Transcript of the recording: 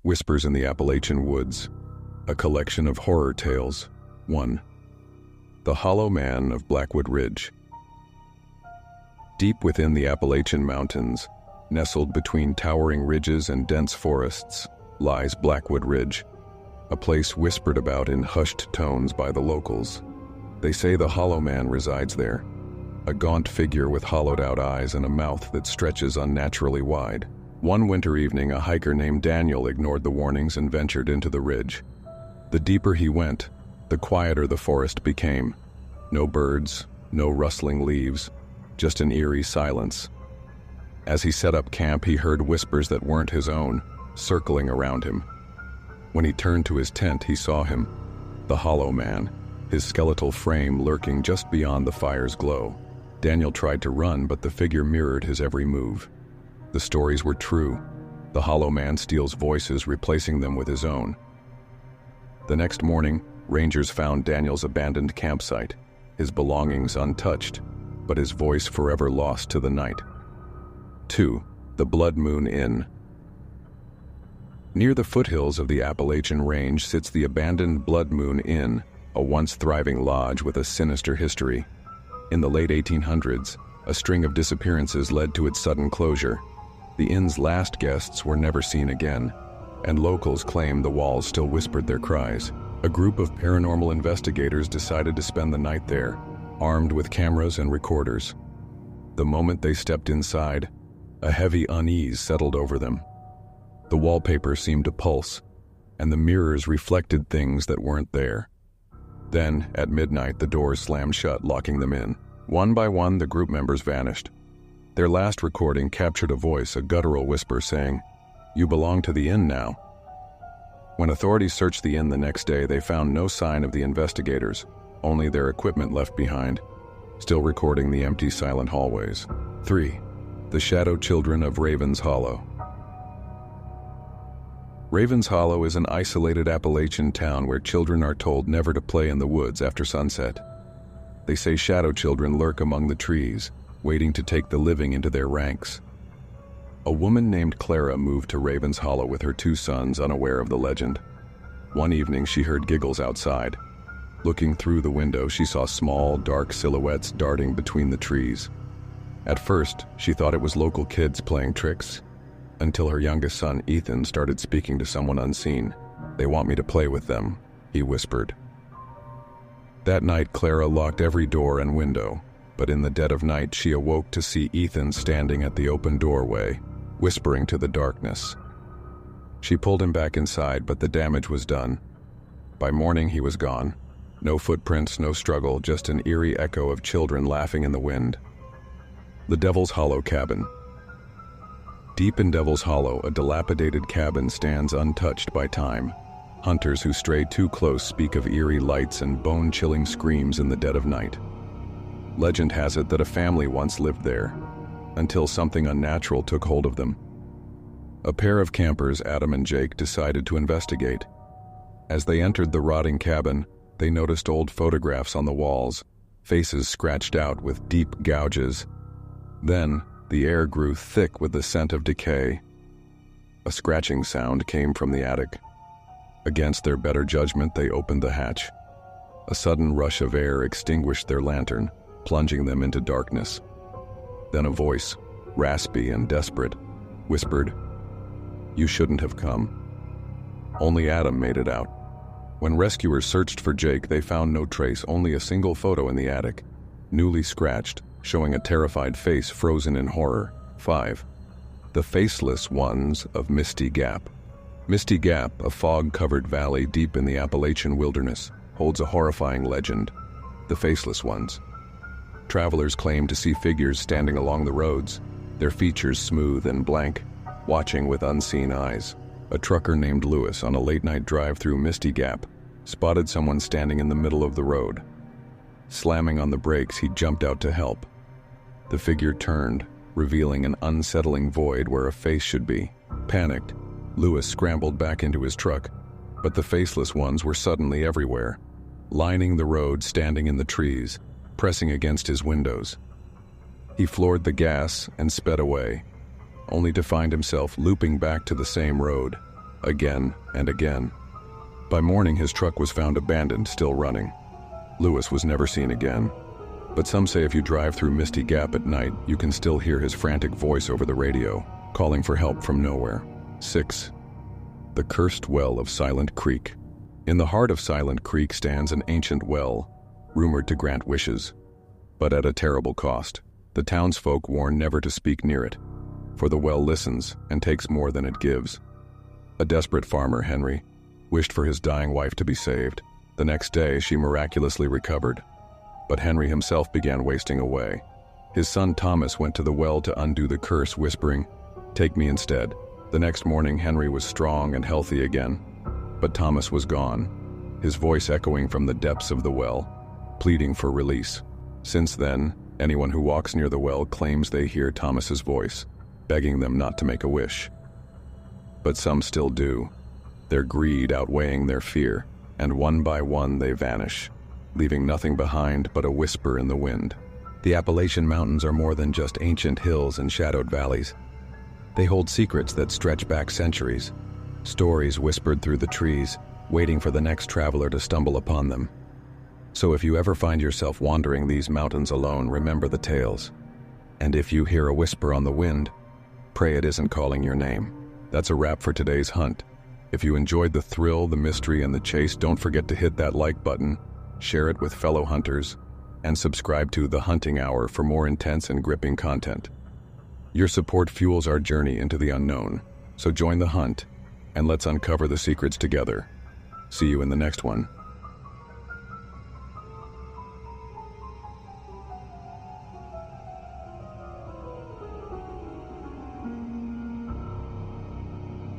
Whispers in the Appalachian Woods, a collection of horror tales. 1. The Hollow Man of Blackwood Ridge. Deep within the Appalachian Mountains, nestled between towering ridges and dense forests, lies Blackwood Ridge, a place whispered about in hushed tones by the locals. They say the Hollow Man resides there, a gaunt figure with hollowed-out eyes and a mouth that stretches unnaturally wide. One winter evening, a hiker named Daniel ignored the warnings and ventured into the ridge. The deeper he went, the quieter the forest became. No birds, no rustling leaves, just an eerie silence. As he set up camp, he heard whispers that weren't his own, circling around him. When he turned to his tent, he saw him, the Hollow Man, his skeletal frame lurking just beyond the fire's glow. Daniel tried to run, but the figure mirrored his every move. The stories were true. The Hollow Man steals voices, replacing them with his own. The next morning, rangers found Daniel's abandoned campsite, his belongings untouched, but his voice forever lost to the night. 2. The Blood Moon Inn. Near the foothills of the Appalachian Range sits the abandoned Blood Moon Inn, a once thriving lodge with a sinister history. In the late 1800s, a string of disappearances led to its sudden closure. The inn's last guests were never seen again, and locals claim the walls still whispered their cries. A group of paranormal investigators decided to spend the night there, armed with cameras and recorders. The moment they stepped inside, a heavy unease settled over them. The wallpaper seemed to pulse, and the mirrors reflected things that weren't there. Then, at midnight, the doors slammed shut, locking them in. One by one, the group members vanished. Their last recording captured a voice, a guttural whisper saying, "You belong to the inn now." When authorities searched the inn the next day, they found no sign of the investigators, only their equipment left behind, still recording the empty, silent hallways. 3. The Shadow Children of Ravens Hollow. Ravens Hollow is an isolated Appalachian town where children are told never to play in the woods after sunset. They say shadow children lurk among the trees, waiting to take the living into their ranks. A woman named Clara moved to Ravens Hollow with her 2 sons, unaware of the legend. One evening, she heard giggles outside. Looking through the window, she saw small, dark silhouettes darting between the trees. At first, she thought it was local kids playing tricks, until her youngest son, Ethan, started speaking to someone unseen. "They want me to play with them," he whispered. That night, Clara locked every door and window, but in the dead of night, she awoke to see Ethan standing at the open doorway, whispering to the darkness. She pulled him back inside, but the damage was done. By morning, he was gone. No footprints, no struggle, just an eerie echo of children laughing in the wind. The Devil's Hollow Cabin. Deep in Devil's Hollow, a dilapidated cabin stands untouched by time. Hunters who stray too close speak of eerie lights and bone-chilling screams in the dead of night. Legend has it that a family once lived there, until something unnatural took hold of them. A pair of campers, Adam and Jake, decided to investigate. As they entered the rotting cabin, they noticed old photographs on the walls, faces scratched out with deep gouges. Then, the air grew thick with the scent of decay. A scratching sound came from the attic. Against their better judgment, they opened the hatch. A sudden rush of air extinguished their lantern, plunging them into darkness. Then a voice, raspy and desperate, whispered, "You shouldn't have come." Only Adam made it out. When rescuers searched for Jake, they found no trace, only a single photo in the attic, newly scratched, showing a terrified face frozen in horror. 5. The Faceless Ones of Misty Gap. Misty Gap, a fog-covered valley deep in the Appalachian wilderness, holds a horrifying legend: the Faceless Ones. Travelers claim to see figures standing along the roads, their features smooth and blank, watching with unseen eyes. A trucker named Lewis, on a late-night drive through Misty Gap, spotted someone standing in the middle of the road. Slamming on the brakes, he jumped out to help. The figure turned, revealing an unsettling void where a face should be. Panicked, Lewis scrambled back into his truck, but the Faceless Ones were suddenly everywhere, lining the road, standing in the trees, pressing against his windows. He floored the gas and sped away, only to find himself looping back to the same road. again and again. By morning, his truck was found abandoned, still running. Lewis was never seen again. But some say if you drive through Misty Gap at night, you can still hear his frantic voice over the radio, calling for help from nowhere. 6. The Cursed Well of Silent Creek. In the heart of Silent Creek stands an ancient well, rumored to grant wishes, but at a terrible cost. The townsfolk warn never to speak near it, for the well listens and takes more than it gives. A desperate farmer, Henry, wished for his dying wife to be saved. The next day, she miraculously recovered, but Henry himself began wasting away. His son Thomas went to the well to undo the curse, whispering, "Take me instead." The next morning, Henry was strong and healthy again, but Thomas was gone, his voice echoing from the depths of the well, pleading for release. Since then, anyone who walks near the well claims they hear Thomas's voice, begging them not to make a wish. But some still do, their greed outweighing their fear, and one by one they vanish, leaving nothing behind but a whisper in the wind. The Appalachian Mountains are more than just ancient hills and shadowed valleys. They hold secrets that stretch back centuries, stories whispered through the trees, waiting for the next traveler to stumble upon them. So if you ever find yourself wandering these mountains alone, remember the tales. And if you hear a whisper on the wind, pray it isn't calling your name. That's a wrap for today's hunt. If you enjoyed the thrill, the mystery, and the chase, don't forget to hit that like button, share it with fellow hunters, and subscribe to The Hunting Hour for more intense and gripping content. Your support fuels our journey into the unknown, so join the hunt, and let's uncover the secrets together. See you in the next one.